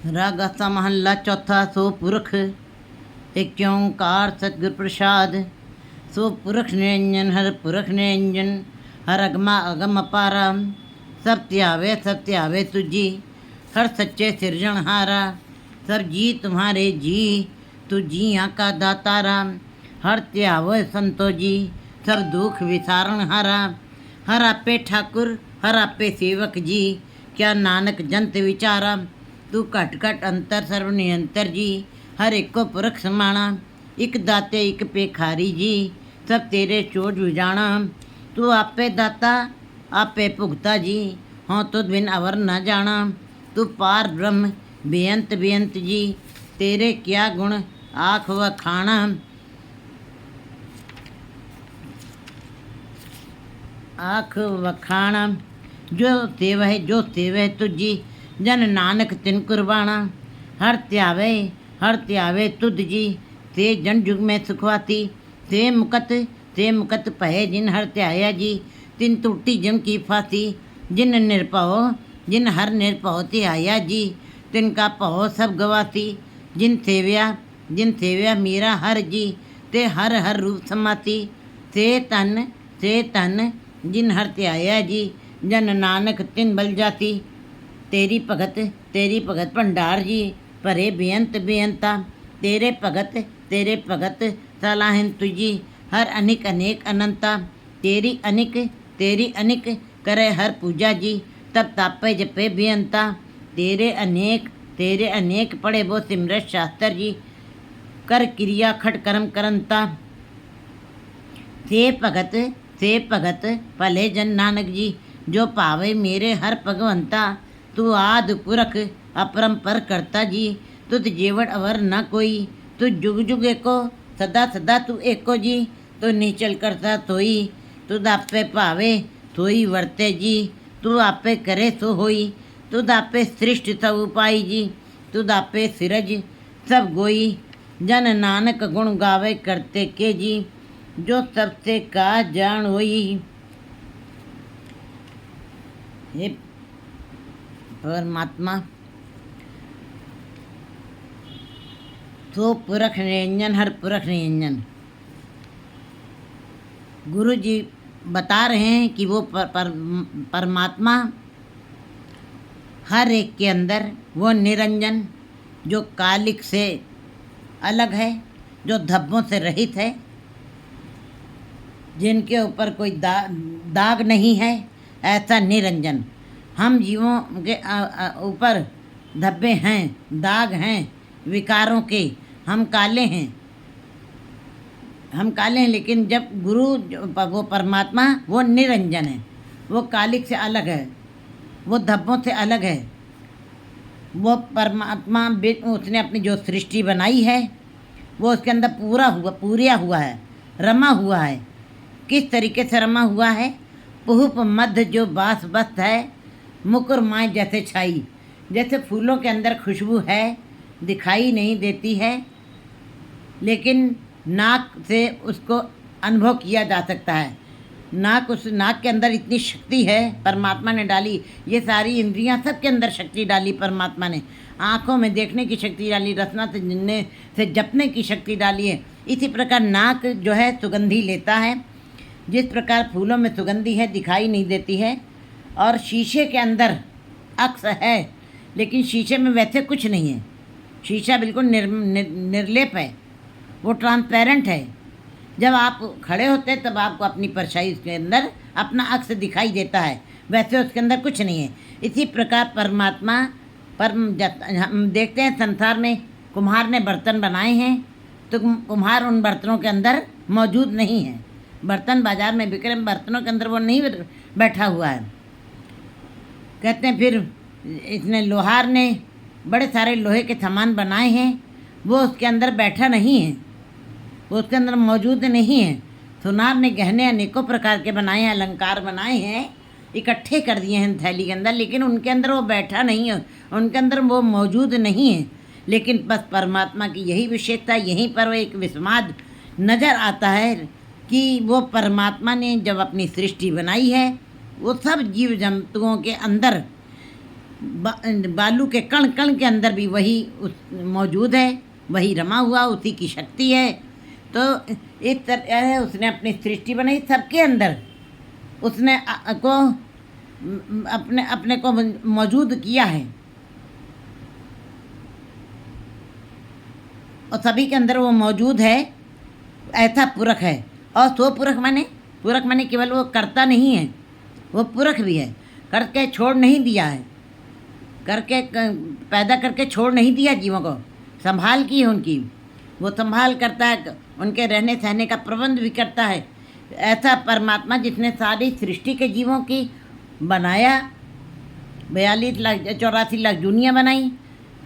राग सा महल्ला चौथा। सो पुरख एक ओंकार सतगुर प्रसाद। सो पुरख निरंजन हर पुरख निरंजन हर अगमा अगम अपारा। सब त्यावे तुझी हर सच्चे सिरजनहारा। सब जी तुम्हारे जी तू जिया का दातारा। हर त्यावे संतो जी सब दुख विसारण हारा। हर आपे ठाकुर हर आपे सेवक जी क्या नानक जंत विचारा। तू घट घट अंतर सर्व नियंतर जी हर एक को पुरख समाना। एक दाते एक पेखारी जी सब तेरे चोज उजाना। तू आपे दाता आपे भुगता जी हों तुद बिन अवर न जाना। तू पार ब्रह्म बेअंत बेअंत जी तेरे क्या गुण आख वखाना। आख वखाना जो सेवह तुझी जन नानक तिन कुर्बाना। हर त्यावे तुध जी ते जन जुग में सुखवाती। ते मुकत पहे जिन हर त्याया जी तिन टूटी जम की फाती। जिन हर निरपव ते आया जी तिनका पहो सब गवाती। जिन सेव्या मीरा हर जी ते हर हर रूप समाती। ते तन जिन हर त्याया जी जन नानक तिन बल जाती। तेरी भगत भंडार जी भरे बेअंत बेअंता। तेरे भगत सलाहिन तुझी हर अनिक अनेक अनंता। तेरी अनिक करे हर पूजा जी तब तापे जपे बेअंता। तेरे अनेक पढ़े वो सिमरत शास्त्र जी कर क्रिया खट कर्म करंता। से भगत भले जन नानक जी जो पावे मेरे हर भगवंता। तू आद पुरख अपरंपर करता जी तुझ जेवड़ अवर न कोई। तू जुग जुग एको सदा तू एको जी तू नीचल करता थोई। तुद आपे भावे थोई वर्ते जी तू आपे करे सो होई। तुद आपे सृष्टि सब उपाई जी तुद आपे सिरज सब गोई। जन नानक गुण गावे करते के जी जो सबसे का जान होई। हे परमात्मा तो पुरख निरंजन हर पुरख निरंजन। गुरु जी बता रहे हैं कि वो परमात्मा हर एक के अंदर वो निरंजन जो कालिक से अलग है, जो धब्बों से रहित है, जिनके ऊपर कोई दाग नहीं है, ऐसा निरंजन। हम जीवों के ऊपर धब्बे हैं, दाग हैं विकारों के। हम काले हैं लेकिन जब गुरु वो परमात्मा वो निरंजन है, वो कालिक से अलग है, वो धब्बों से अलग है। वो परमात्मा उसने अपनी जो सृष्टि बनाई है वो उसके अंदर पूरा हुआ है, रमा हुआ है। किस तरीके से रमा हुआ है? पुहुप मध्य जो बास बस्त है मुकुर माय जैसे छाई। जैसे फूलों के अंदर खुशबू है, दिखाई नहीं देती है, लेकिन नाक से उसको अनुभव किया जा सकता है। उस नाक के अंदर इतनी शक्ति है परमात्मा ने डाली। ये सारी इंद्रियां सब के अंदर शक्ति डाली परमात्मा ने। आँखों में देखने की शक्ति डाली, रसना से जिनने से जपने की शक्ति डाली है। इसी प्रकार नाक जो है सुगंधी लेता है। जिस प्रकार फूलों में सुगंधी है, दिखाई नहीं देती है। और शीशे के अंदर अक्स है, लेकिन शीशे में वैसे कुछ नहीं है। शीशा बिल्कुल निर्लेप है, वो ट्रांसपेरेंट है। जब आप खड़े होते हैं तब आपको अपनी परछाई उसके अंदर अपना अक्स दिखाई देता है, वैसे उसके अंदर कुछ नहीं है। इसी प्रकार परमात्मा हम देखते हैं संसार में कुम्हार ने बर्तन बनाए हैं तो कुम्हार उन बर्तनों के अंदर मौजूद नहीं है। बर्तन बाजार में बिक रहे बर्तनों के अंदर वो नहीं बैठा हुआ है। कहते हैं फिर इसने लोहार ने बड़े सारे लोहे के सामान बनाए हैं, वो उसके अंदर बैठा नहीं है, वो उसके अंदर मौजूद नहीं है। सुनार ने गहने अनेकों प्रकार के बनाए हैं, अलंकार बनाए हैं, इकट्ठे कर दिए हैं थैली के अंदर, लेकिन उनके अंदर वो बैठा नहीं है, उनके अंदर वो मौजूद नहीं है। लेकिन बस परमात्मा की यही विशेषता, यहीं पर वो एक विस्माद नज़र आता है कि वो परमात्मा ने जब अपनी सृष्टि बनाई है वो सब जीव जंतुओं के अंदर बालू के कण कण के अंदर भी वही मौजूद है, वही रमा हुआ, उसी की शक्ति है। तो इस तरह उसने अपनी सृष्टि बनाई, सबके अंदर उसने अपने अपने को मौजूद किया है, और सभी के अंदर वो मौजूद है। ऐसा पुरख है। और सो पुरख माने केवल वो करता नहीं है, वो पुरख भी है। करके छोड़ नहीं दिया है, करके पैदा करके छोड़ नहीं दिया जीवों को, संभाल की है उनकी, वो संभाल करता है, उनके रहने सहने का प्रबंध भी करता है। ऐसा परमात्मा जिसने सारी सृष्टि के जीवों की बनाया, 42 लाख 84 लाख दुनिया बनाई,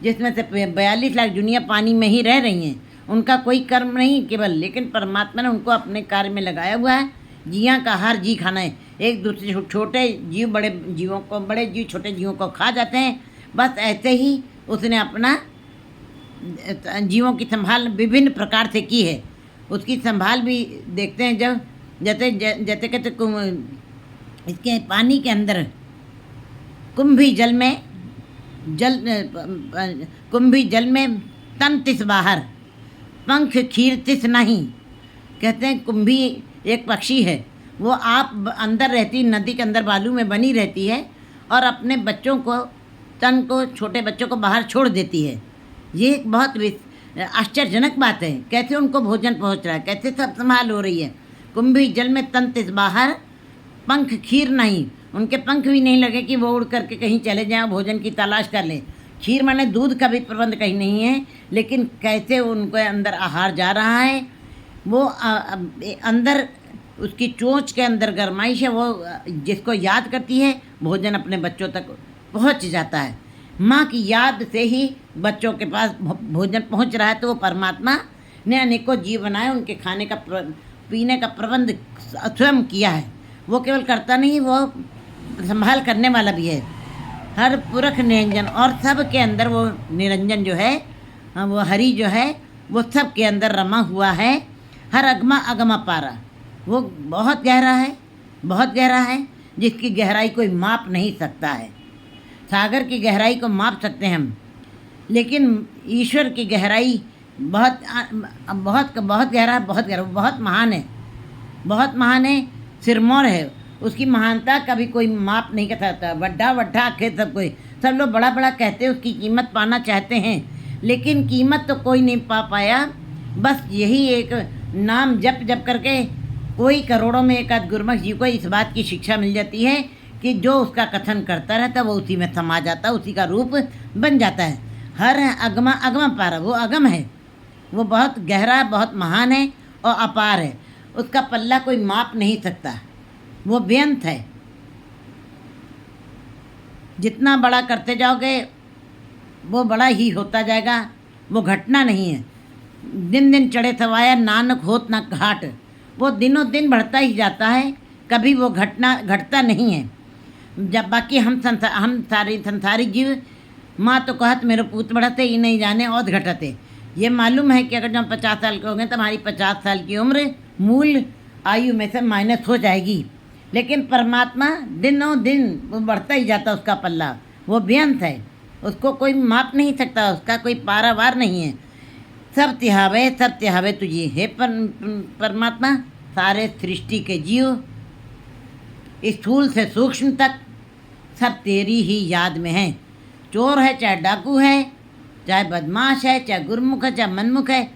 जिसमें से 42 लाख दुनिया पानी में ही रह रही हैं, उनका कोई कर्म नहीं केवल, लेकिन परमात्मा ने उनको अपने कार्य में लगाया हुआ है। जिया का हर जी खाना है, एक दूसरे छोटे जीव बड़े जीवों को, बड़े जीव छोटे जीवों को खा जाते हैं। बस ऐसे ही उसने अपना जीवों की संभाल विभिन्न प्रकार से की है। उसकी संभाल भी देखते हैं जब जैसे जैसे कहते इसके पानी के अंदर कुंभी जल में कुंभी जल में तन तिस बाहर, पंख खीर तिस नहीं। कहते हैं कुंभी एक पक्षी है, वो आप अंदर रहती, नदी के अंदर बालू में बनी रहती है, और अपने बच्चों को, तन को, छोटे बच्चों को बाहर छोड़ देती है। ये एक बहुत आश्चर्यजनक बात है, कैसे उनको भोजन पहुंच रहा है, कैसे सब संभाल हो रही है। कुंभी जल में तन तिस बाहर, पंख खीर नहीं, उनके पंख भी नहीं लगे कि वो उड़ करके कहीं चले जाएं, भोजन की तलाश कर लें। खीर माने दूध का भी प्रबंध कहीं नहीं है, लेकिन कैसे उनके अंदर आहार जा रहा है, वो अंदर उसकी चोंच के अंदर गरमाइश है, वो जिसको याद करती है भोजन अपने बच्चों तक पहुंच जाता है। माँ की याद से ही बच्चों के पास भोजन पहुंच रहा है। तो वो परमात्मा ने अनेकों जीव बनाए, उनके खाने का पीने का प्रबंध स्वयं किया है। वो केवल करता नहीं, वो संभाल करने वाला भी है। हर पुरख निरंजन, और सब के अंदर वो निरंजन जो है, वो हरि जो है, वो सब के अंदर रमा हुआ है। हर अगमा अगमा पारा, वो बहुत गहरा है, बहुत गहरा है, जिसकी गहराई कोई माप नहीं सकता है। सागर की गहराई को माप सकते हैं हम, लेकिन ईश्वर की गहराई बहुत बहुत बहुत गहरा, बहुत महान है, बहुत महान है, सिरमौर है। उसकी महानता का भी कोई माप नहीं कर सकता। वड्ढा वड्ढा आखिर सब लोग बड़ा बड़ा कहते हैं, उसकी कीमत पाना चाहते हैं, लेकिन कीमत तो कोई नहीं पा पाया। बस यही एक नाम जप जप करके कोई करोड़ों में एक आध गुरमुख जी को इस बात की शिक्षा मिल जाती है कि जो उसका कथन करता रहता है वो उसी में समा जाता है, उसी का रूप बन जाता है। हर अगमा अगमा पारा, वो अगम है, वो बहुत गहरा, बहुत महान है और अपार है। उसका पल्ला कोई माप नहीं सकता, वो बेअंत है। जितना बड़ा करते जाओगे वो बड़ा ही होता जाएगा, वो घटना नहीं है। दिन दिन चढ़े सवाया नानक होत ना घाट, वो दिनों दिन बढ़ता ही जाता है, कभी वो घटता नहीं है। जब बाकी हम सारे संसारी जीव, माँ तो कहत मेरे पूत बढ़ते ही नहीं जाने और घटते। ये मालूम है कि अगर जब 50 साल के हो गए तो हमारी 50 साल की उम्र मूल आयु में से माइनस हो जाएगी, लेकिन परमात्मा दिनों दिन वो बढ़ता ही जाता, उसका पल्ला वो बेअंत है, उसको कोई माप नहीं सकता, उसका कोई पारावार नहीं है। सब तिहावे तुझे हे परमात्मा। सारे सृष्टि के जीव स्थूल से सूक्ष्म तक सब तेरी ही याद में हैं। चोर है, चाहे डाकू है, चाहे बदमाश है, चाहे गुरमुख है, चाहे मनमुख है,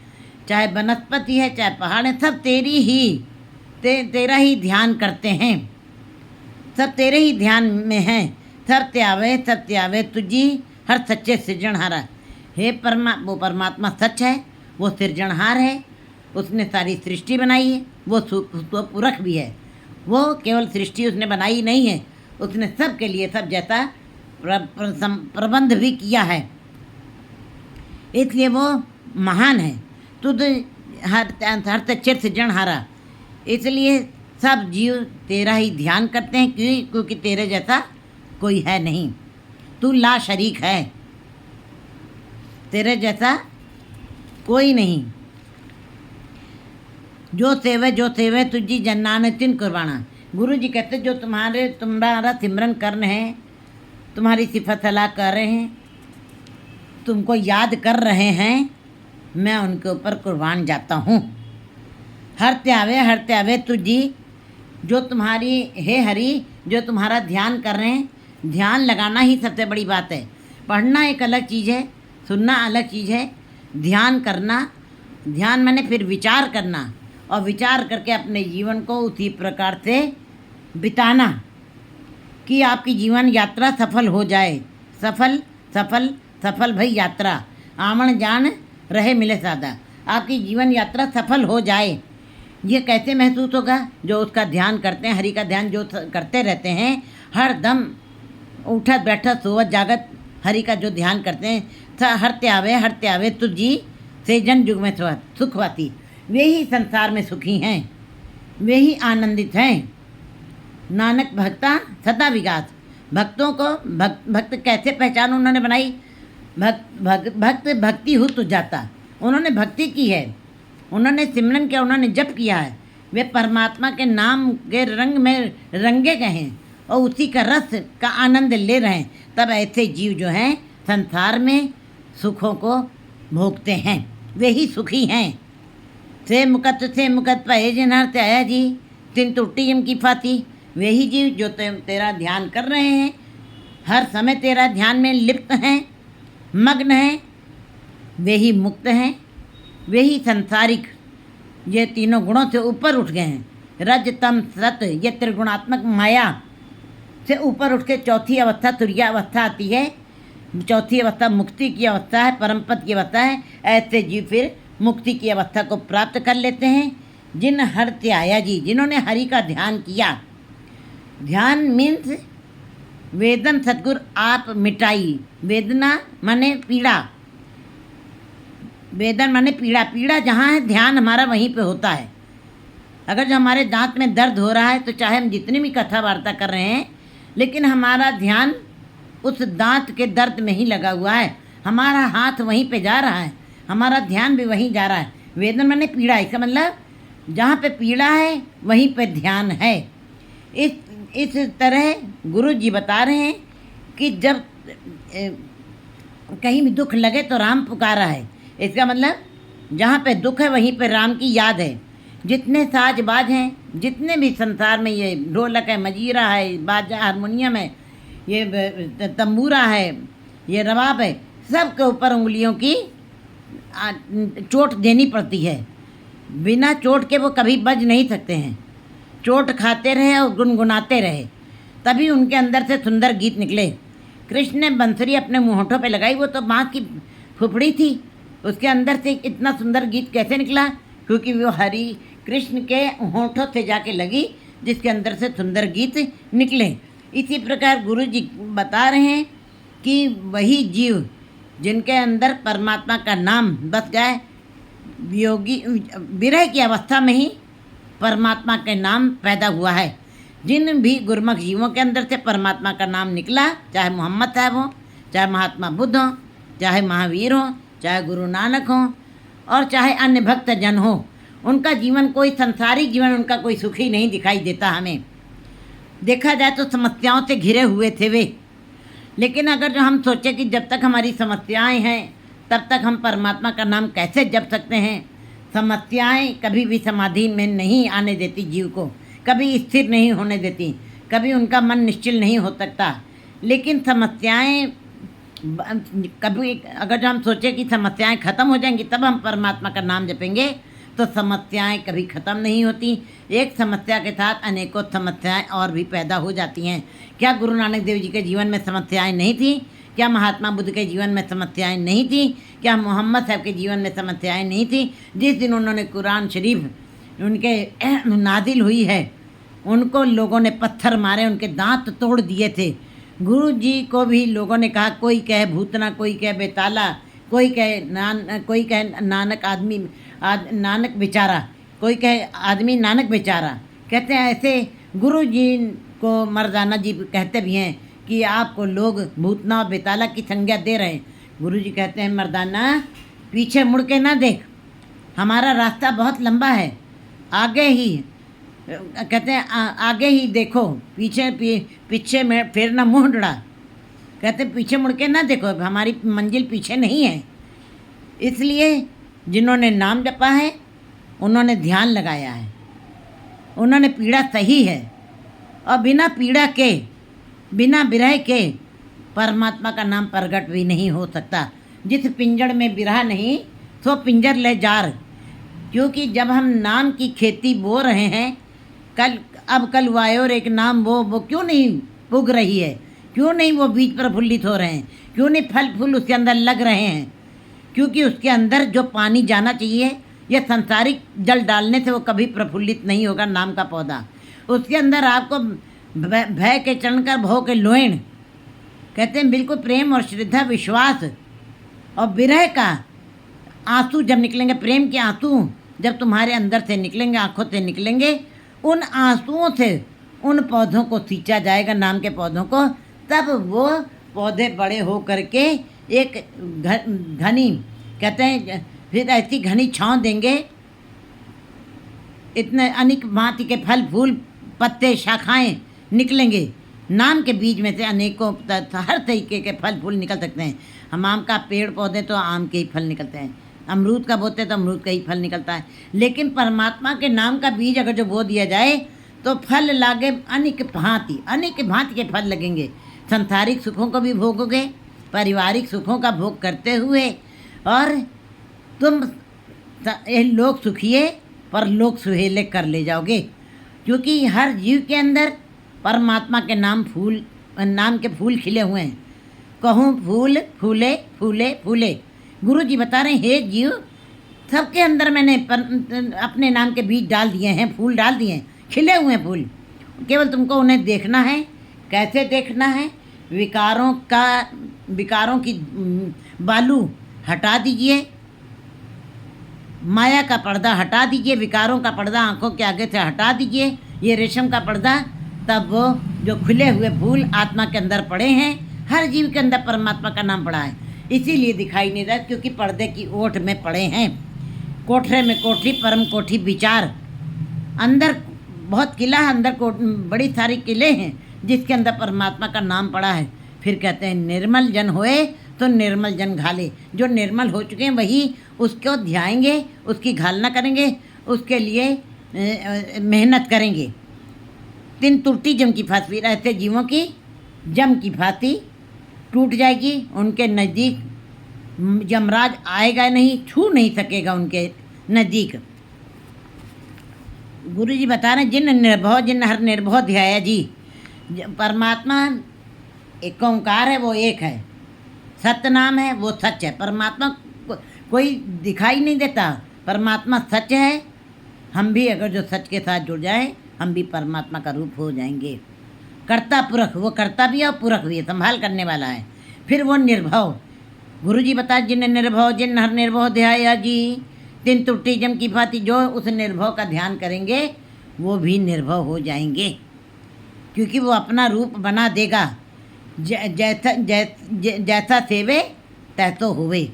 चाहे वनस्पति है, चाहे पहाड़ है, सब तेरी ही तेरा ही ध्यान करते हैं, सब तेरे ही ध्यान में हैं। सब त्यावे तुझी हर सच्चे सृजनहारा। हे वो परमात्मा सच है, वो सृजनहार है, उसने सारी सृष्टि बनाई है, वो पुरख भी है। वो केवल सृष्टि उसने बनाई नहीं है, उसने सब के लिए सब जैसा प्रबंध भी किया है, इसलिए वो महान है। तुझ हर सच्चे सृजनहारा, इसलिए सब जीव तेरा ही ध्यान करते हैं, क्योंकि तेरे जैसा कोई है नहीं, तू ला शरीक है, तेरे जैसा कोई नहीं। जो सेवे तुझी जन्नान तिन कुर्बाना। गुरु जी कहते जो तुम्हारा सिमरन करने हैं, तुम्हारी सिफत सलाह कर रहे हैं, तुमको याद कर रहे हैं, मैं उनके ऊपर कुर्बान जाता हूँ। हर त्यावे तुझी, जो तुम्हारी हे हरि, जो तुम्हारा ध्यान कर रहे हैं। ध्यान लगाना ही सबसे बड़ी बात है। पढ़ना एक अलग चीज़ है, सुनना अलग चीज़ है। ध्यान करना, ध्यान मैंने फिर विचार करना, और विचार करके अपने जीवन को उसी प्रकार से बिताना कि आपकी जीवन यात्रा सफल हो जाए। सफल सफल सफल भई यात्रा, आमन जान रहे मिले सादा। आपकी जीवन यात्रा सफल हो जाए। ये कैसे महसूस होगा? जो उसका ध्यान करते हैं, हरि का ध्यान जो करते रहते हैं, हर दम उठत बैठत सोवत जागत हरि का जो ध्यान करते हैं। हर त्यावे तुझी से जन युग में सुखवाती। वे ही संसार में सुखी हैं, वे ही आनंदित हैं। नानक भक्ता सदा विगास। भक्तों को भक्त कैसे पहचान उन्होंने बनाई? भक्त भक्ति हो तो जाता। उन्होंने भक्ति की है, उन्होंने सिमरन किया, उन्होंने जप किया है। वे परमात्मा के नाम के रंग में रंगे गए हैं और उसी का रस का आनंद ले रहे हैं। तब ऐसे जीव जो हैं संसार में सुखों को भोगते हैं, वे ही सुखी हैं। से मुकत पहे जिन्हार आया जी, तिन टूटी जिम की फाती। वे ही जीव जो तेरा ध्यान कर रहे हैं, हर समय तेरा ध्यान में लिप्त हैं, मग्न हैं, वे ही मुक्त हैं। वे ही संसारिक ये तीनों गुणों से ऊपर उठ गए हैं। रज तम सत, ये त्रिगुणात्मक माया से ऊपर उठ के चौथी अवस्था तुर्या अवस्था आती है। चौथी अवस्था मुक्ति की अवस्था है, परम पद की अवस्था है। ऐसे जीव फिर मुक्ति की अवस्था को प्राप्त कर लेते हैं। जिन हर त्याया जी, जिन्होंने हरि का ध्यान किया। ध्यान मीन्स वेदन सद्गुरु आप मिटाई। वेदना माने पीड़ा, वेदन माने पीड़ा। पीड़ा जहाँ है ध्यान हमारा वहीं पे होता है। अगर जो हमारे दांत में दर्द हो रहा है तो चाहे हम जितनी भी कथा वार्ता कर रहे हैं, लेकिन हमारा ध्यान उस दांत के दर्द में ही लगा हुआ है। हमारा हाथ वहीं पे जा रहा है, हमारा ध्यान भी वहीं जा रहा है। वेदन माने पीड़ा, इसका मतलब जहाँ पे पीड़ा है वहीं पे ध्यान है। इस तरह गुरु जी बता रहे हैं कि जब कहीं भी दुख लगे तो राम पुकारा है। इसका मतलब जहाँ पे दुख है वहीं पे राम की याद है। जितने साज बाज हैं, जितने भी संसार में, ये ढोलक है, मजीरा है, बाजा हारमोनियम है, ये तंबूरा है, ये रबाब है, सब के ऊपर उंगलियों की चोट देनी पड़ती है। बिना चोट के वो कभी बज नहीं सकते हैं। चोट खाते रहे और गुनगुनाते रहे, तभी उनके अंदर से सुंदर गीत निकले। कृष्ण ने बंसुरी अपने मुंहों पे लगाई, वो तो माँ की फुफड़ी थी, उसके अंदर से इतना सुंदर गीत कैसे निकला? क्योंकि वो हरि कृष्ण के होठों से जाके लगी, जिसके अंदर से सुंदर गीत निकले। इसी प्रकार गुरु जी बता रहे हैं कि वही जीव जिनके अंदर परमात्मा का नाम बस जाए, योगी विरह की अवस्था में ही परमात्मा के नाम पैदा हुआ है। जिन भी गुरमुख जीवों के अंदर से परमात्मा का नाम निकला, चाहे मोहम्मद साहब हों, चाहे महात्मा बुद्ध हों, चाहे महावीर हों, चाहे गुरु नानक हों, और चाहे अन्य भक्त जन हो, उनका जीवन कोई संसारिक जीवन उनका कोई सुखी नहीं दिखाई देता। हमें देखा जाए तो समस्याओं से घिरे हुए थे वे। लेकिन अगर जो हम सोचें कि जब तक हमारी समस्याएं हैं तब तक हम परमात्मा का नाम कैसे जप सकते हैं? समस्याएं कभी भी समाधि में नहीं आने देती जीव को, कभी स्थिर नहीं होने देती, कभी उनका मन निश्चल नहीं हो सकता। लेकिन समस्याएं कभी, अगर जो हम सोचें कि समस्याएं ख़त्म हो जाएंगी तब हम परमात्मा का नाम जपेंगे, तो समस्याएं कभी ख़त्म नहीं होती। एक समस्या के साथ अनेकों समस्याएं और भी पैदा हो जाती हैं। क्या गुरु नानक देव जी के जीवन में समस्याएं नहीं थी? क्या महात्मा बुद्ध के जीवन में समस्याएं नहीं थी? क्या मोहम्मद साहब के जीवन में समस्याएं नहीं थी? जिस दिन उन्होंने कुरान शरीफ उनके नाजिल हुई है, उनको लोगों ने पत्थर मारे, उनके दांत तोड़ दिए थे। गुरु जी को भी लोगों ने कहा, कोई कहे भूतना, कोई कहे बेताला, कोई कहे नानक आदमी नानक बेचारा, कोई कहे आदमी नानक बेचारा। कहते हैं ऐसे गुरु जी को मर्दाना जी कहते भी हैं कि आपको लोग भूतना और बेताला की संज्ञा दे रहे हैं। गुरु जी कहते हैं, मर्दाना पीछे मुड़ के ना देख, हमारा रास्ता बहुत लंबा है, आगे ही कहते हैं आगे ही देखो, पीछे में फिर ना मुँह डड़ा। कहते पीछे मुड़ के ना देखो, हमारी मंजिल पीछे नहीं है। इसलिए जिन्होंने नाम जपा है उन्होंने ध्यान लगाया है, उन्होंने पीड़ा सही है, और बिना पीड़ा के, बिना विरह के परमात्मा का नाम प्रगट भी नहीं हो सकता। जिस पिंजड़ में विरह नहीं सो पिंजर ले जार। क्योंकि जब हम नाम की खेती बो रहे हैं, कल वायोर एक नाम वो क्यों नहीं उग रही है, क्यों नहीं वो बीज प्रफुल्लित हो रहे हैं, क्यों नहीं फल फूल उसके अंदर लग रहे हैं? क्योंकि उसके अंदर जो पानी जाना चाहिए, यह संसारिक जल डालने से वो कभी प्रफुल्लित नहीं होगा नाम का पौधा। उसके अंदर आपको भय के चढ़कर भव के लोहण, कहते हैं बिल्कुल प्रेम और श्रद्धा, विश्वास और विरह का आंसू जब निकलेंगे, प्रेम के आंसू जब तुम्हारे अंदर से निकलेंगे, आंखों से निकलेंगे, उन आंसुओं से उन पौधों को सींचा जाएगा, नाम के पौधों को। तब वो पौधे बड़े हो करके एक घनी, कहते हैं फिर ऐसी घनी छाँव देंगे, इतने अनेक भांति के फल फूल पत्ते शाखाएं निकलेंगे। नाम के बीज में से अनेकों हर तरीके के फल फूल निकल सकते हैं। हम आम का पेड़ पौधे तो आम के ही फल निकलते हैं, अमरूद का बोते तो अमरूद का ही फल निकलता है। लेकिन परमात्मा के नाम का बीज अगर जो बो दिया जाए तो फल लागे, अनेक भांति के फल लगेंगे। संसारिक सुखों को भी भोगोगे, पारिवारिक सुखों का भोग करते हुए, और तुम लोग सुखिए पर लोग सुहेले कर ले जाओगे। क्योंकि हर जीव के अंदर परमात्मा के नाम के फूल खिले हुए हैं। कहूँ फूल फूले फूले फूले। गुरु जी बता रहे हैं, हे जीव, सबके अंदर मैंने अपने नाम के बीज डाल दिए हैं, फूल डाल दिए हैं, खिले हुए फूल। केवल तुमको उन्हें देखना है। कैसे देखना है? विकारों की बालू हटा दीजिए, माया का पर्दा हटा दीजिए, विकारों का पर्दा आंखों के आगे से हटा दीजिए, ये रेशम का पर्दा। तब वो जो खुले हुए फूल आत्मा के अंदर पड़े हैं, हर जीव के अंदर परमात्मा का नाम पड़ा है, इसीलिए दिखाई नहीं रहा, क्योंकि पर्दे की ओट में पड़े हैं। कोठरे में कोठरी, परम कोठी विचार। अंदर बहुत किला है, अंदर बड़ी सारी किले हैं जिसके अंदर परमात्मा का नाम पड़ा है। फिर कहते हैं निर्मल जन होए तो निर्मल जन घाले। जो निर्मल हो चुके हैं वही उसको ध्याएंगे, उसकी घालना करेंगे, उसके लिए मेहनत करेंगे। तीन टूटी जम की फांसी, ऐसे जीवों की जम की फांसी टूट जाएगी। उनके नज़दीक यमराज आएगा नहीं, छू नहीं सकेगा उनके नज़दीक। गुरु जी बता रहे हैं, जिन हर निर्भव ध्याया जी। परमात्मा एक ओंकार है, वो एक है, सत्य नाम है, वो सच है। परमात्मा कोई दिखाई नहीं देता, परमात्मा सच है। हम भी अगर जो सच के साथ जुड़ जाएं, हम भी परमात्मा का रूप हो जाएंगे। कर्ता पुरख, वो कर्ता भी है और पुरख भी है, संभाल करने वाला है। फिर वो निर्भव, गुरु जी बताए, जिन हर निर्भव ध्याया जी, तीन टूटी जम की भांति। जो उस निर्भव का ध्यान करेंगे वो भी निर्भव हो जाएंगे, क्योंकि वो अपना रूप बना देगा। जैसा सेवे तैसो होवे।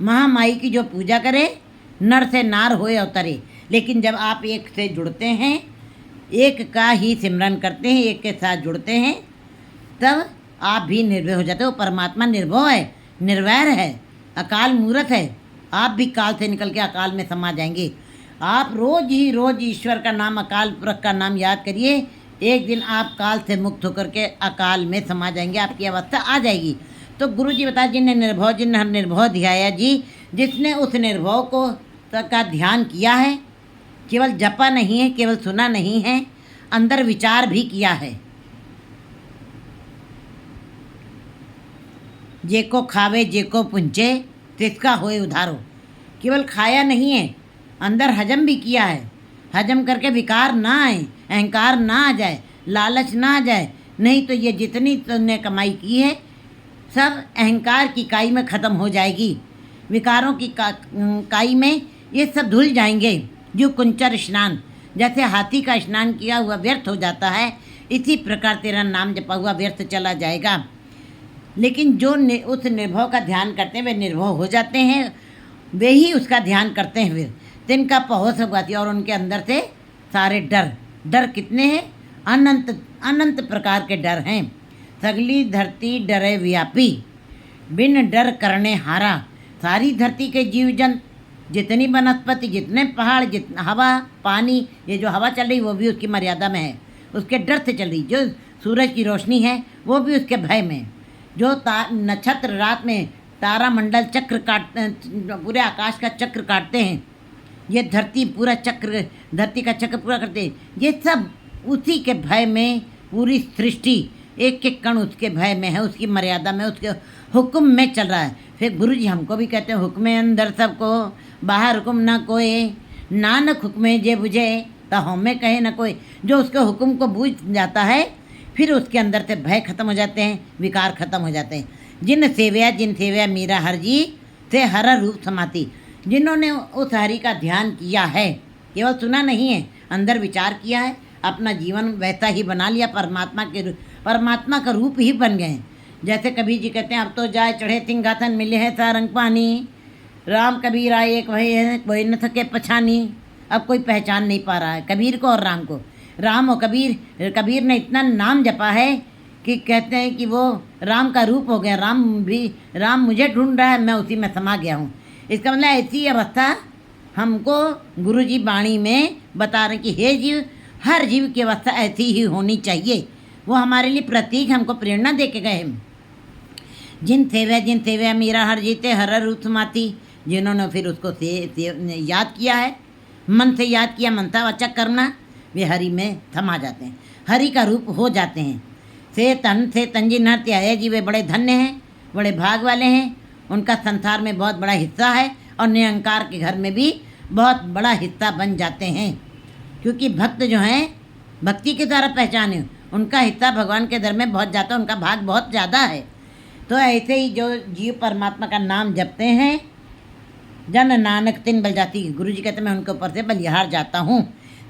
महामाई की जो पूजा करे, नर से नार होए अवतरे। लेकिन जब आप एक से जुड़ते हैं, एक का ही सिमरन करते हैं, एक के साथ जुड़ते हैं, तब आप भी निर्भय हो जाते हो। परमात्मा निर्भव है, निर्वैर है, अकाल मूर्त है। आप भी काल से निकल के अकाल में समा जाएंगे। आप रोज ईश्वर का नाम, अकाल पुरख का नाम याद करिए। एक दिन आप काल से मुक्त होकर के अकाल में समा जाएंगे, आपकी अवस्था आ जाएगी। तो गुरु जी बताए, जिन हर निर्भव ध्याया जी। जिसने उस निर्भव को का ध्यान किया है, केवल जपा नहीं है, केवल सुना नहीं है, अंदर विचार भी किया है। जेको खावे जेको पुंचे, तिसका होए उधारो। केवल खाया नहीं है, अंदर हजम भी किया है। हजम करके विकार ना आए, अहंकार ना आ जाए, लालच ना आ जाए। नहीं तो ये जितनी तुमने कमाई की है सब अहंकार की काई में ख़त्म हो जाएगी। विकारों की काई में ये सब धुल जाएंगे। जो कुंचर स्नान, जैसे हाथी का स्नान किया हुआ व्यर्थ हो जाता है, इसी प्रकार तेरा नाम जपा हुआ व्यर्थ चला जाएगा। लेकिन जो उस निर्भव का ध्यान करते हैं वे निर्भव हो जाते हैं, वे ही उसका ध्यान करते हैं। फिर तिनका पहुँच होती है, और उनके अंदर से सारे डर कितने हैं? अनंत प्रकार के डर हैं। सगली धरती डरे व्यापी, बिन डर करने हारा। सारी धरती के जीव जंत, जितनी वनस्पति, जितने पहाड़, जितना हवा पानी, ये जो हवा चल रही वो भी उसकी मर्यादा में है, उसके डर से चल रही। जो सूरज की रोशनी है वो भी उसके भय में। जो नक्षत्र रात में तारा मंडल चक्र काट, पूरे आकाश का चक्र काटते हैं, ये धरती पूरा चक्र, धरती का चक्र पूरा करते हैं, ये सब उसी के भय में। पूरी सृष्टि एक एक कण उसके भय में है, उसकी मर्यादा में, उसके हुक्म में चल रहा है। फिर गुरु जी हमको भी कहते हैं, हुक्म अंदर सबको, बाहर हुक्म ना कोई, नानक हुक्म जे बुझे तो हमें कहे ना कोई। जो उसके हुक्म को बूझ जाता है, फिर उसके अंदर से भय खत्म हो जाते हैं, विकार खत्म हो जाते हैं। जिन सेव्या मीरा हर जी से हर रूप समाती। जिन्होंने उस हरि का ध्यान किया है, केवल सुना नहीं है, अंदर विचार किया है, अपना जीवन वैसा ही बना लिया, परमात्मा का रूप ही बन गए। जैसे कबीर जी कहते हैं, अब तो जाए चढ़े सिंहासन, मिले हैं सारंग पानी, राम कबीर आए एक वही है, कोई न सके पछानी। अब कोई पहचान नहीं पा रहा है कबीर को और राम को। राम और कबीर, कबीर ने इतना नाम जपा है कि कहते हैं कि वो राम का रूप हो गया। राम मुझे ढूंढ रहा है, मैं उसी में समा गया हूँ। इसका मतलब ऐसी अवस्था हमको गुरु जी वाणी में बता रहे कि हे जीव, हर जीव की अवस्था ऐसी ही होनी चाहिए। वो हमारे लिए प्रतीक, हमको प्रेरणा दे के गए। जिन सेव्या मीरा हर जीते हर रूप समाती। जिन्होंने फिर उसको याद किया है, मन से याद किया, मनता वाचा करना, वे हरि में थमा जाते हैं, हरि का रूप हो जाते हैं। से तंजी नृत्य है जी, वे बड़े धन्य हैं, बड़े भाग वाले हैं। उनका संसार में बहुत बड़ा हिस्सा है और निरंकार के घर में भी बहुत बड़ा हिस्सा बन जाते हैं। क्योंकि भक्त जो हैं भक्ति के द्वारा पहचाने, उनका हिस्सा भगवान के दर में बहुत जाता है, उनका भाग बहुत ज़्यादा है। तो ऐसे ही जो जीव परमात्मा का नाम जपते हैं, जन नानक तिन बल जाती। गुरु जी कहते मैं उनके ऊपर से बलिहार जाता हूँ।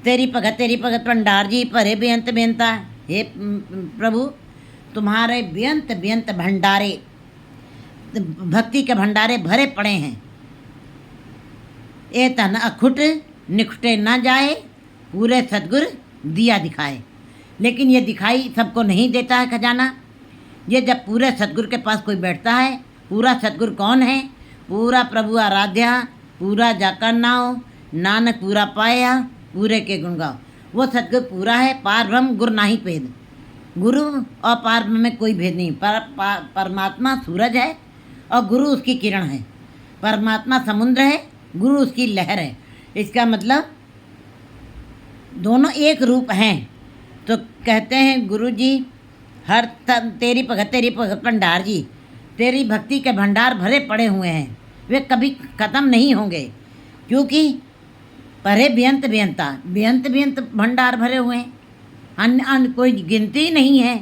तेरी भगत भंडार जी भरे बेअंत बेनता। हे प्रभु, तुम्हारे बेअंत भंडारे, भक्ति के भंडारे भरे पड़े हैं। ए तन अखुट निखुटे ना जाए, पूरे सदगुर दिया दिखाए। लेकिन ये दिखाई सबको नहीं देता है खजाना। ये जब पूरे सदगुरु के पास कोई बैठता है, पूरा सदगुरु कौन है? पूरा प्रभु आराध्या, पूरा जाकर नाव, नानक पूरा पाया, पूरे के गुण गाओ। वो सदगुरु पूरा है, पार ब्रह्म गुरु नाही भेद। गुरु और पार ब्रह्म में कोई भेद नहीं। परमात्मा सूरज है और गुरु उसकी किरण है। परमात्मा समुद्र है, गुरु उसकी लहर है। इसका मतलब दोनों एक रूप हैं। तो कहते हैं गुरु जी, तेरी भगत भंडार जी, तेरी भक्ति के भंडार भरे पड़े हुए हैं, वे कभी ख़त्म नहीं होंगे। क्योंकि परे बेअंत भंडार भरे हुए हैं, अन्य कोई गिनती नहीं है।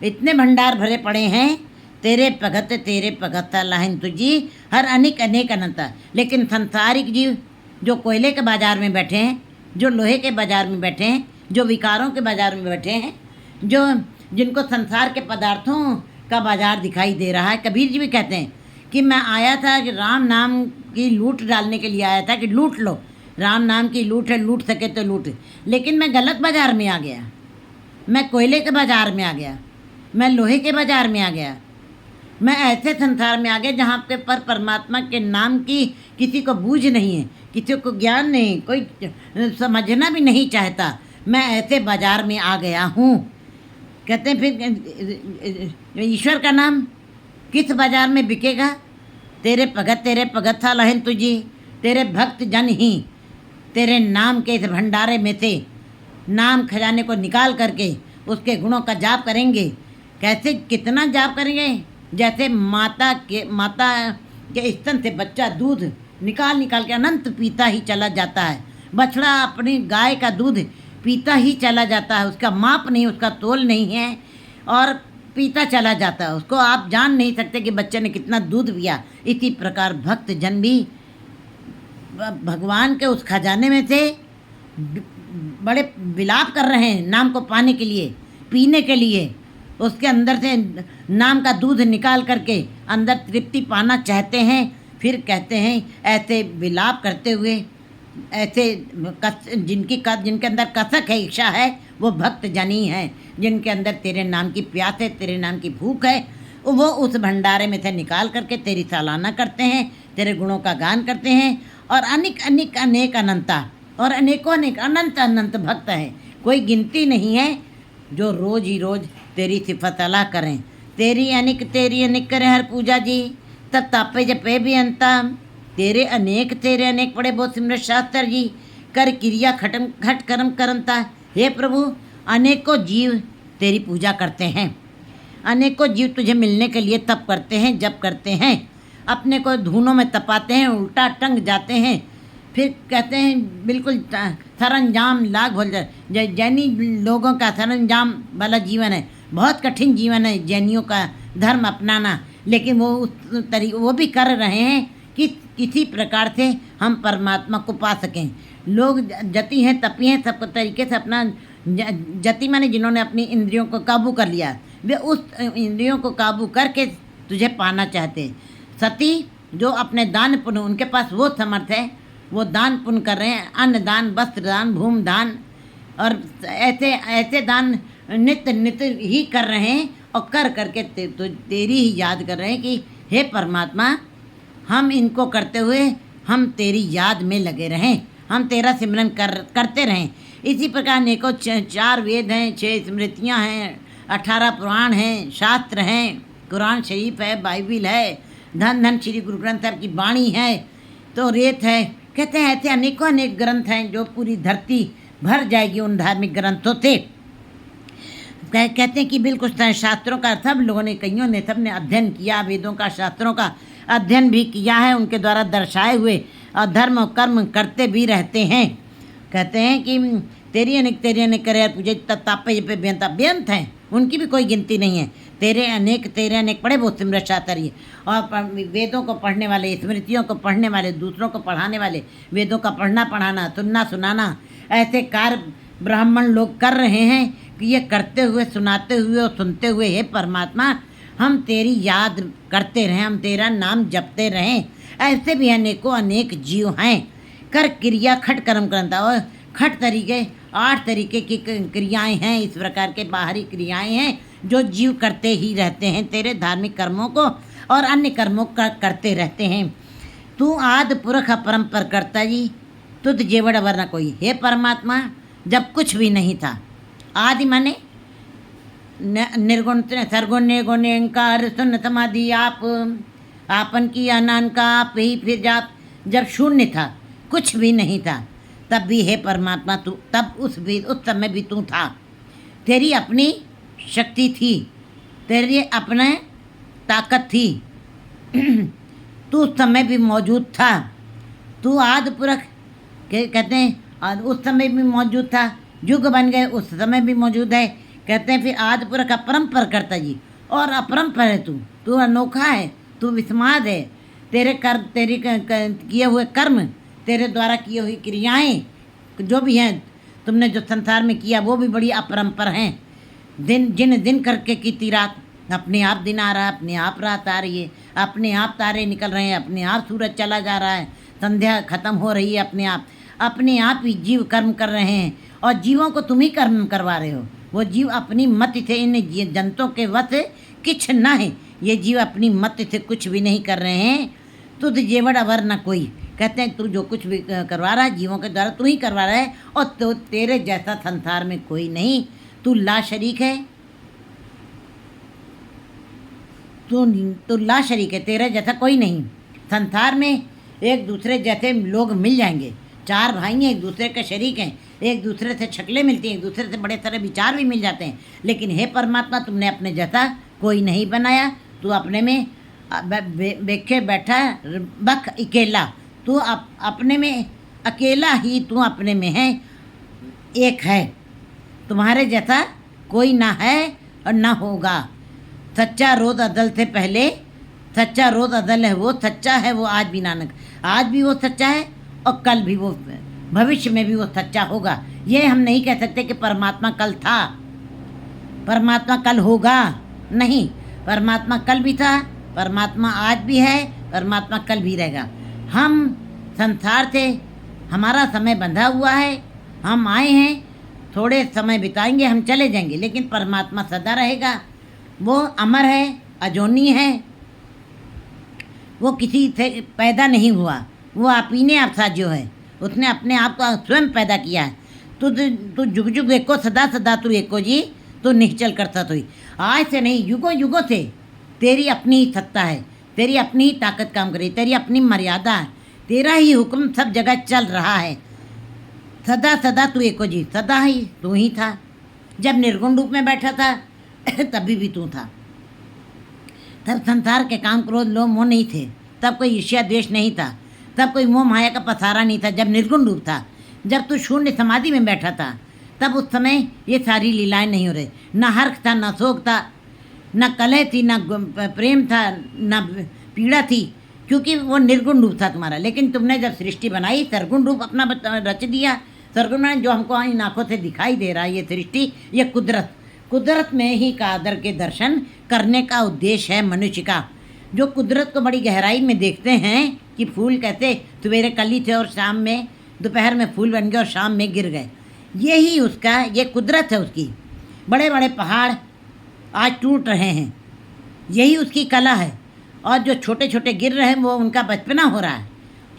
इतने भंडार भरे पड़े हैं। तेरे भगत लाहिन तुझी हर अनेक अनंत। लेकिन संसारिक जीव जो कोयले के बाज़ार में बैठे हैं, जो लोहे के बाज़ार में बैठे हैं, जो विकारों के बाज़ार में बैठे हैं, जिनको संसार के पदार्थों का बाज़ार दिखाई दे रहा है। कबीर जी भी कहते हैं कि मैं आया था कि राम नाम की लूट डालने के लिए आया था कि लूट लो, राम नाम की लूट है, लूट सके तो लूट। लेकिन मैं गलत बाज़ार में आ गया, मैं कोयले के बाज़ार में आ गया, मैं लोहे के बाज़ार में आ गया, मैं ऐसे संसार में आ गया जहाँ पे परमात्मा के नाम की किसी को बूझ नहीं है, किसी को ज्ञान नहीं, कोई समझना भी नहीं चाहता। मैं ऐसे बाज़ार में आ गया हूँ। कहते हैं फिर ईश्वर का नाम किस बाज़ार में बिकेगा? तेरे भगत था लहन तुझी, तेरे भक्त जन ही तेरे नाम के इस भंडारे में से नाम खजाने को निकाल करके उसके गुणों का जाप करेंगे। कैसे, कितना जाप करेंगे? जैसे माता के स्तन से बच्चा दूध निकाल के अनंत पीता ही चला जाता है। बछड़ा अपनी गाय का दूध पीता ही चला जाता है, उसका माप नहीं, उसका तोल नहीं है, और पीता चला जाता है। उसको आप जान नहीं सकते कि बच्चे ने कितना दूध पिया। इसी प्रकार भक्त जन भी भगवान के उस खजाने में से बड़े विलाप कर रहे हैं नाम को पाने के लिए, पीने के लिए। उसके अंदर से नाम का दूध निकाल करके अंदर तृप्ति पाना चाहते हैं। फिर कहते हैं ऐसे विलाप करते हुए ऐसे जिनके अंदर कसक है, इच्छा है, वो भक्त जनी है। जिनके अंदर तेरे नाम की प्यास है, तेरे नाम की भूख है, वो उस भंडारे में से निकाल करके तेरी सालाना करते हैं, तेरे गुणों का गान करते हैं। और अनेक अनेक अनेक अनंता और अनेकों अनेक अनंत अनंत भक्त हैं, कोई गिनती नहीं है, जो रोज ही रोज तेरी सिफत अला करें। तेरी अनेक करें हर पूजा जी, तब तापे जपे भी अंता। तेरे अनेक पड़े बहुत सिमरत शास्त्र जी, कर क्रिया खट कर्म करंता। हे प्रभु, अनेकों जीव तेरी पूजा करते हैं, अनेकों जीव तुझे मिलने के लिए तप करते हैं, जप करते हैं, अपने को धूनों में तपाते हैं, उल्टा टंग जाते हैं, फिर कहते हैं बिल्कुल सरंजाम लाग भूल जाए। जैनी लोगों का सरंजाम वाला जीवन है, बहुत कठिन जीवन है जैनियों का धर्म अपनाना, लेकिन वो भी कर रहे हैं कि किसी प्रकार से हम परमात्मा को पा सकें। लोग जति हैं, तपी हैं, सब तरीके से अपना जति माने जिन्होंने अपनी इंद्रियों को काबू कर लिया, वे उस इंद्रियों को काबू करके तुझे पाना चाहते। सती जो अपने दान पुण्य, उनके पास वो समर्थ है, वो दान पुण्य कर रहे हैं, अन्न दान, वस्त्र दान, भूमि दान, और ऐसे ऐसे दान नित्य नित्य ही कर रहे हैं। और कर करके तेरी ही याद कर रहे हैं कि हे परमात्मा, हम इनको करते हुए हम तेरी याद में लगे रहें, हम तेरा सिमरन करते रहें। इसी प्रकार अनेकों 4 वेद हैं, 6 स्मृतियाँ हैं, 18 पुराण हैं, शास्त्र हैं, कुरान शरीफ है, बाइबिल है, धन धन श्री गुरु ग्रंथ साहब की वाणी है, तो रेत है। कहते हैं ऐसे अनेकों अनेक ग्रंथ हैं जो पूरी धरती भर जाएगी उन धार्मिक ग्रंथों से। कहते हैं कि बिल्कुल शास्त्रों का सब लोगों ने, कईयों ने, सब ने अध्ययन किया, वेदों का, शास्त्रों का अध्ययन भी किया है, उनके द्वारा दर्शाए हुए, और धर्म और कर्म करते भी रहते हैं। कहते हैं कि तेरी अनेक करे पूजे तापे पे बेअंत हैं, उनकी भी कोई गिनती नहीं है। तेरे अनेक पढ़े बहुत सिमरत शास्त्र, और वेदों को पढ़ने वाले, स्मृतियों को पढ़ने वाले, दूसरों को पढ़ाने वाले, वेदों का पढ़ना पढ़ाना, सुनना सुनाना, ऐसे कार्य ब्राह्मण लोग कर रहे हैं कि ये करते हुए, सुनाते हुए और सुनते हुए, हे परमात्मा, हम तेरी याद करते रहें, हम तेरा नाम जपते रहें। ऐसे भी अनेकों अनेक जीव हैं। कर क्रिया खट कर्म करता, और खट तरीके 8 तरीके की क्रियाएं हैं, इस प्रकार के बाहरी क्रियाएं हैं जो जीव करते ही रहते हैं, तेरे धार्मिक कर्मों को और अन्य कर्मों का करते रहते हैं। तू आदि पुरख अपरंपर करता जी, तुझ जेवड़ वरना कोई। हे परमात्मा, जब कुछ भी नहीं था, आदि माने निर्गुण, सरगुण, निर्गुण, निरंकार, शून्य समाधि, आपन की अनान का आप ही, फिर जब शून्य था, कुछ भी नहीं था, तब भी हे परमात्मा तू, तब उस समय भी तू था। तेरी अपनी शक्ति थी, तेरी अपने ताकत थी, तू उस समय भी मौजूद था। तू आदि पुरख कहते हैं, और उस समय भी मौजूद था, युग बन गए, उस समय भी मौजूद है। कहते हैं फिर आदि पुरख अपरंपर करता जी, और अपरंपर है तू अनोखा है, तू विस्माद है। तेरे किए हुए कर्म, तेरे द्वारा की हुई क्रियाएं जो भी हैं, तुमने जो संसार में किया, वो भी बड़ी अपरंपर हैं। दिन करके की रात, अपने आप दिन आ रहा है, अपने आप रात आ रही है, अपने आप तारे निकल रहे हैं, अपने आप सूरज चला जा रहा है, संध्या खत्म हो रही है, अपने आप ही जीव कर्म कर रहे हैं, और जीवों को तुम ही कर्म करवा रहे हो। वो जीव अपनी मत से, इन जंतों के वश किछ न है, ये जीव अपनी मत से कुछ भी नहीं कर रहे हैं। तुझ जेवड़ अवर न कोई, कहते हैं तू जो कुछ भी करवा रहा है जीवों के द्वारा तू ही करवा रहा है, और तो तेरे जैसा संसार में कोई नहीं। तू ला शरीक है, तू ला शरीक है, तेरे जैसा कोई नहीं। संसार में एक दूसरे जैसे लोग मिल जाएंगे, 4 भाई हैं, एक दूसरे के शरीक हैं, एक दूसरे से शक्लें मिलती हैं, एक दूसरे से बड़े सारे विचार भी मिल जाते हैं, लेकिन हे परमात्मा, तुमने अपने जैसा कोई नहीं बनाया। तू अपने में बेखे बैठा बख अकेला, तू अपने में अकेला ही, तू अपने में है, एक है, तुम्हारे जैसा कोई ना है और ना होगा। सच्चा रोज़ अदल से पहले, सच्चा रोज़ अदल है, वो सच्चा है, वो आज भी नानक, आज भी वो सच्चा है, और कल भी वो, भविष्य में भी वो सच्चा होगा। ये हम नहीं कह सकते कि परमात्मा कल था, परमात्मा कल होगा, नहीं, परमात्मा कल भी था, परमात्मा आज भी है, परमात्मा कल भी रहेगा। हम संसार से हमारा समय बंधा हुआ है, हम आए हैं, थोड़े समय बिताएंगे, हम चले जाएंगे, लेकिन परमात्मा सदा रहेगा। वो अमर है, अजोनी है, वो किसी से पैदा नहीं हुआ, वो आप ही ने आप साथ जो है, उसने अपने आप को स्वयं पैदा किया है। तू जुग जुग एको, सदा सदा तू एको जी, तू निश्चल करता तो ही। आज से नहीं, युगों युगों से तेरी अपनी ही सत्ता है, तेरी अपनी ही ताकत काम कर रही, तेरी अपनी मर्यादा है, तेरा ही हुक्म सब जगह चल रहा है। सदा सदा तू एको जी, सदा ही तू ही था। जब निर्गुण रूप में बैठा था तभी भी तू था। तब संसार के काम क्रोध लोभ मोह नहीं थे, तब कोई ईर्ष्या द्वेष नहीं था, तब कोई मोह माया का पसारा नहीं था। जब निर्गुण रूप था, जब तू शून्य समाधि में बैठा था, तब उस समय ये सारी लीलाएं नहीं हो रही। न हर्ष था, न शोक था, न कलह थी, न प्रेम था, न पीड़ा थी, क्योंकि वो निर्गुण रूप था तुम्हारा। लेकिन तुमने जब सृष्टि बनाई, सरगुण रूप अपना रच दिया। सरगुण में जो हमको इन आँखों से दिखाई दे रहा है, ये सृष्टि, ये कुदरत में ही कादर के दर्शन करने का उद्देश्य है मनुष्य का। जो कुदरत को बड़ी गहराई में देखते हैं कि फूल कैसे सवेरे कली थे और शाम में, दोपहर में फूल बन गए और शाम में गिर गए, यही उसका, ये कुदरत है उसकी। बड़े बड़े पहाड़ आज टूट रहे हैं, यही उसकी कला है। और जो छोटे छोटे गिर रहे हैं वो उनका बचपना हो रहा है,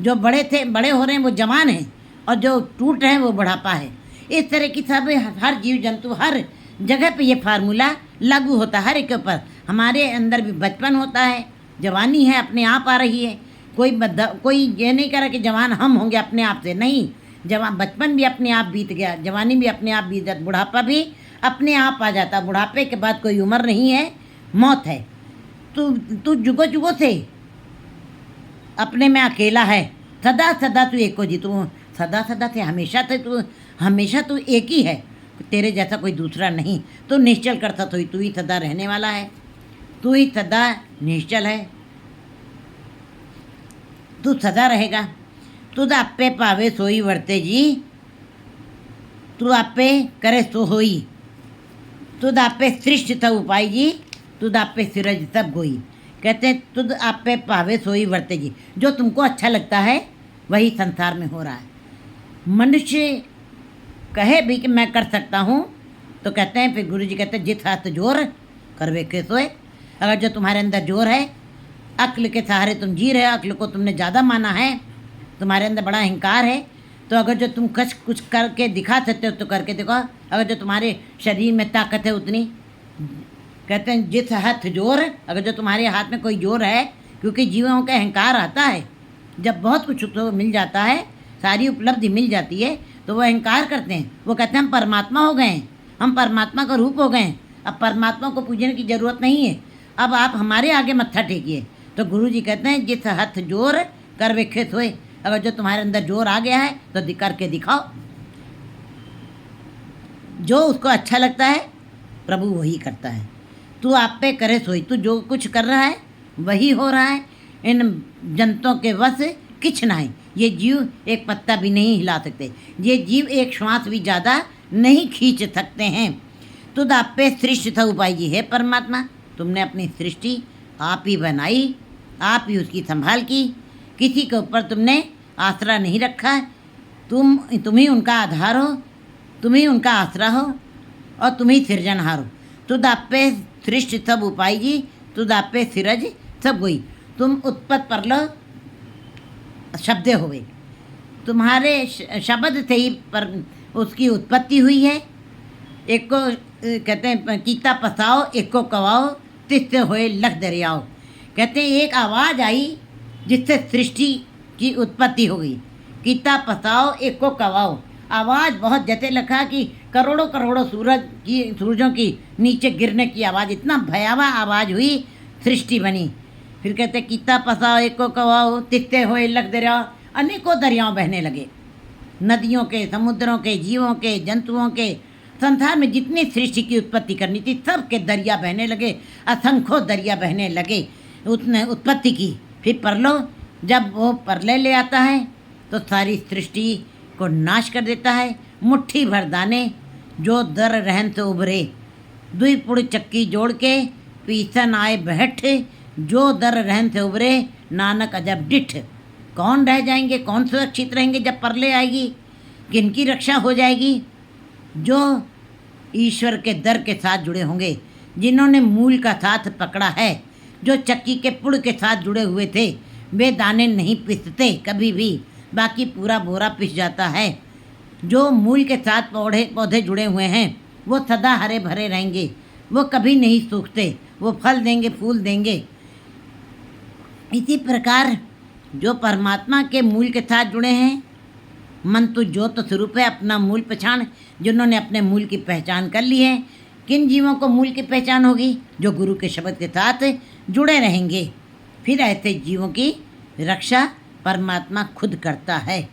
जो बड़े थे बड़े हो रहे हैं वो जवान हैं, और जो टूट रहे हैं वो बुढ़ापा है। इस तरह की सब हर जीव जंतु, हर जगह पे ये फार्मूला लागू होता है, हर एक के ऊपर। हमारे अंदर भी बचपन होता है, जवानी है अपने आप आ रही है। कोई ये नहीं कह रहा कि जवान हम होंगे अपने आप से, नहीं। जवान बचपन भी अपने आप बीत गया, जवानी भी अपने आप बीत जाती, बुढ़ापा भी अपने आप आ जाता। बुढ़ापे के बाद कोई उम्र नहीं है, मौत है। तू जुगो जुगो से अपने में अकेला है, सदा सदा तू एको जी, तू सदा सदा से हमेशा तू एक ही है, तेरे जैसा कोई दूसरा नहीं। तो निश्चल करता तो तू ही सदा रहने वाला है, तू ही सदा निश्चल है, तू सदा रहेगा। तुद आपे पावे सोई वर्ते जी, तू आपे करे सो होई। तुद आपे सृष्टि था उपाय जी, तुद आपे सिरज सब गोई। कहते हैं तुद आपे पावे सोई वर्ते जी, जो तुमको अच्छा लगता है वही संसार में हो रहा है। मनुष्य कहे भी कि मैं कर सकता हूँ, तो कहते हैं, फिर गुरु जी कहते हैं जित हाथ जोर करवे के सोए। अगर जो तुम्हारे अंदर जोर है, अक्ल के सहारे तुम जी रहे हो, अक्ल को तुमने ज़्यादा माना है, तुम्हारे अंदर बड़ा अहंकार है, तो अगर जो तुम कुछ करके दिखा सकते हो तो करके दिखाओ। अगर जो तुम्हारे शरीर में ताकत है उतनी, कहते हैं जिस हाथ जोर, अगर जो तुम्हारे हाथ में कोई जोर है, क्योंकि जीवों का अहंकार आता है जब बहुत कुछ तो मिल जाता है, सारी उपलब्धि मिल जाती है, तो वो अहंकार करते हैं। वो कहते हैं हम परमात्मा हो गए हैं, हम परमात्मा का रूप हो गए हैं, अब परमात्मा को पूजने की ज़रूरत नहीं है, अब आप हमारे आगे मत्था टेकिए। तो गुरु जी कहते हैं जिस हथ जोर कर वेखे सोए। अगर जो तुम्हारे अंदर जोर आ गया है तो करके दिखाओ। जो उसको अच्छा लगता है प्रभु वही करता है। तू आप पे करे सोई, तू जो कुछ कर रहा है वही हो रहा है। इन जंतुओं के वश किछ ना है। ये जीव एक पत्ता भी नहीं हिला सकते, ये जीव एक श्वास भी ज़्यादा नहीं खींच सकते हैं। तुद आप पे सृष्टि था उपाय जी, है परमात्मा, तुमने अपनी सृष्टि आप ही बनाई, आप ही उसकी संभाल की, किसी के ऊपर तुमने आसरा नहीं रखा। तुम ही उनका आधार हो, तुम ही उनका आसरा हो, और तुम ही सृजनहार हो। तुद आप पे सृष्टि सब उपाय जी, तुद आप पे सिरज सब गोई। तुम उत्पत्त पर लो शब्द होवे, तुम्हारे शब्द से ही पर उसकी उत्पत्ति हुई है। एक को कहते हैं कीता पसाओ, एक को कवाओ, तिससे होए लख दरियाओ। कहते हैं एक आवाज़ आई जिससे सृष्टि की उत्पत्ति हो गई। कीता पसाओ, एक को कवाओ, आवाज़ बहुत जैसे लगा कि करोड़ों करोड़ों सूरजों की नीचे गिरने की आवाज़, इतना भयावह आवाज़ हुई, सृष्टि बनी। फिर कहते कीता पसाओ, एक को कवाओ, तिससे होए लख दरियाओ। अनेकों दरियाओं बहने लगे, नदियों के, समुद्रों के, जीवों के, जंतुओं के, संसार में जितनी सृष्टि की उत्पत्ति करनी थी सब के दरिया बहने लगे, असंख्यों दरिया बहने लगे। उसने उत्पत्ति की। फिर परलो, जब वो प्रलय ले आता है तो सारी सृष्टि को नाश कर देता है। मुट्ठी भर दाने जो दर रहन से उभरे, दुई पुड़ चक्की जोड़ के पीसन आए बहठ, जो दर रहन से उभरे नानक अजब डिठ। कौन रह जाएंगे, कौन सुरक्षित रहेंगे जब प्रलय आएगी? किनकी रक्षा हो जाएगी? जो ईश्वर के दर के साथ जुड़े होंगे, जिन्होंने मूल का साथ पकड़ा है, जो चक्की के पुड़ के साथ जुड़े हुए थे, वे दाने नहीं पिसते कभी भी, बाकी पूरा बोरा पिस जाता है। जो मूल के साथ पौधे जुड़े हुए हैं, वो सदा हरे भरे रहेंगे, वो कभी नहीं सूखते, वो फल देंगे, फूल देंगे। इसी प्रकार जो परमात्मा के मूल के साथ जुड़े हैं, मन तो ज्योत स्वरूप है, अपना मूल पहचान, जिन्होंने अपने मूल की पहचान कर ली है। किन जीवों को मूल की पहचान होगी? जो गुरु के शब्द के साथ जुड़े रहेंगे। फिर ऐसे जीवों की रक्षा परमात्मा खुद करता है।